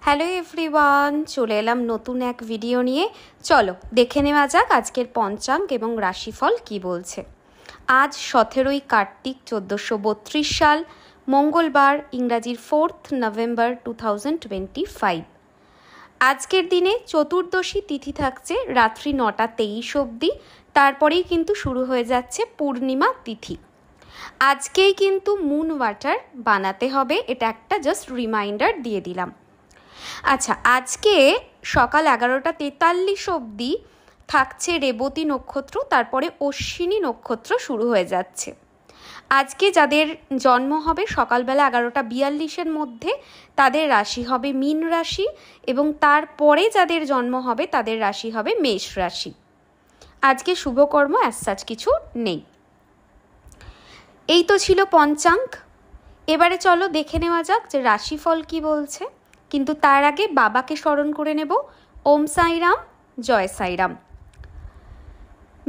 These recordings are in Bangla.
হ্যালো এভরিওয়ান, চলে এলাম নতুন এক ভিডিও নিয়ে। চলো দেখে নেওয়া যাক আজকের পঞ্চাঙ্গ এবং রাশিফল কি বলছে। আজ 17ই কার্তিক 1432 সাল, মঙ্গলবার, ইংরাজির 4 নভেম্বর 2025। আজকের দিনে চতুর্দশী তিথি থাকছে রাত্রি 9টা 23 অবধি, তারপরেই কিন্তু শুরু হয়ে যাচ্ছে পূর্ণিমা তিথি। আজকেই কিন্তু মুন ওয়াটার বানাতে হবে, এটা একটা জাস্ট রিমাইন্ডার দিয়ে দিলাম। আচ্ছা, আজকে সকাল 11টা 43 অবধি থাকছে রেবতী নক্ষত্র, তারপরে অশ্বিনী নক্ষত্র শুরু হয়ে যাচ্ছে। আজকে যাদের জন্ম হবে সকালবেলা 11টা 42-এর মধ্যে, তাদের রাশি হবে মীন রাশি, এবং তারপরে যাদের জন্ম হবে তাদের রাশি হবে মেষ রাশি। আজকে শুভকর্ম অ্যাজ সাচ কিছু নেই। এই তো ছিল পঞ্চাঙ্গ। এবারে চলো দেখে নেওয়া যাক যে রাশিফল কি বলছে, কিন্তু তার আগে বাবাকে স্মরণ করে নেব। ওম সাইরাম, জয় সাইরাম।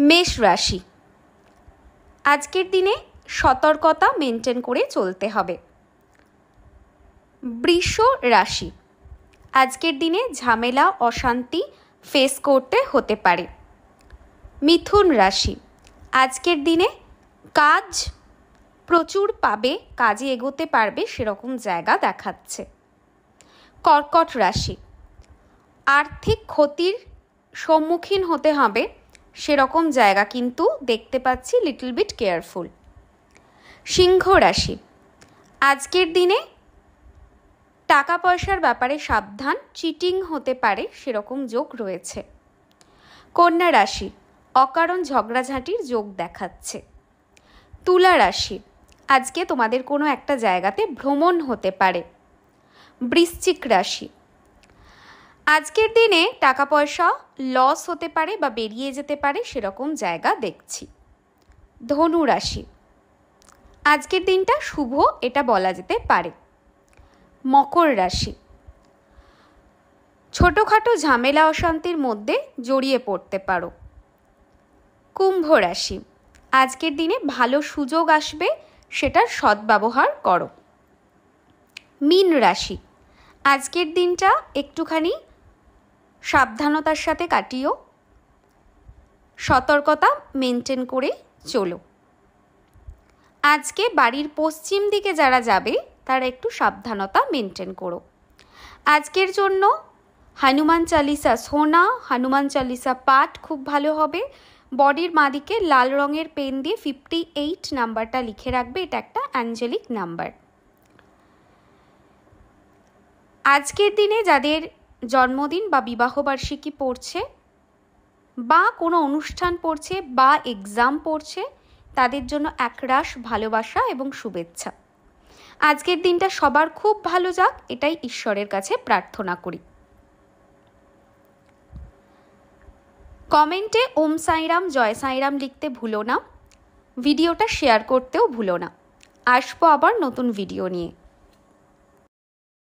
মেষ রাশি, আজকের দিনে সতর্কতা মেনটেন করে চলতে হবে। বৃষ রাশি, আজকের দিনে ঝামেলা অশান্তি ফেস করতে হতে পারে। মিথুন রাশি, আজকের দিনে কাজ প্রচুর পাবে, কাজে এগোতে পারবে সেরকম জায়গা দেখাচ্ছে। কর্কট রাশি, আর্থিক ক্ষতির সম্মুখীন হতে হবে সেরকম জায়গা কিন্তু দেখতে পাচ্ছি, লিটল বিট কেয়ারফুল। সিংহ রাশি, আজকের দিনে টাকা পয়সার ব্যাপারে সাবধান, চিটিং হতে পারে সেরকম যোগ রয়েছে। কন্যা রাশি, অকারণ ঝগড়াঝাঁটির যোগ দেখাচ্ছে। তুলা রাশি, আজকে তোমাদের কোনো একটা জায়গাতে ভ্রমণ হতে পারে। বৃশ্চিক রাশি, আজকের দিনে টাকা পয়সা লস হতে পারে বা বেরিয়ে যেতে পারে সেরকম জায়গা দেখছি। ধনু রাশি, আজকের দিনটা শুভ, এটা বলা যেতে পারে। মকর রাশি, ছোটোখাটো ঝামেলা অশান্তির মধ্যে জড়িয়ে পড়তে পারো। কুম্ভ রাশি, আজকের দিনে ভালো সুযোগ আসবে, সেটার সদ্ব্যবহার করো। মীন রাশি, আজকের দিনটা একটুখানি সাবধানতার সাথে কাটিও, সতর্কতা মেনটেন করে চলো। আজকে বাড়ির পশ্চিম দিকে যারা যাবে তারা একটু সাবধানতা মেনটেন করো। আজকের জন্য হনুমান চালিসা শোনা, হনুমান চালিসা পাঠ খুব ভালো হবে। বডির মাদিকে লাল রঙের পেন দিয়ে 58 নাম্বারটা লিখে রাখবে, এটা একটা অ্যাঞ্জেলিক নাম্বার। আজকের দিনে যাদের জন্মদিন বা বিবাহবার্ষিকী পড়ছে বা কোনো অনুষ্ঠান পড়ছে বা এক্সাম পড়ছে, তাদের জন্য একরাশ ভালোবাসা এবং শুভেচ্ছা। আজকের দিনটা সবার খুব ভালো যাক, এটাই ঈশ্বরের কাছে প্রার্থনা করি। কমেন্টে ওম সাইরাম জয় সাইরাম লিখতে ভুলো না, ভিডিওটা শেয়ার করতেও ভুলো না। আসবো আবার নতুন ভিডিও নিয়ে।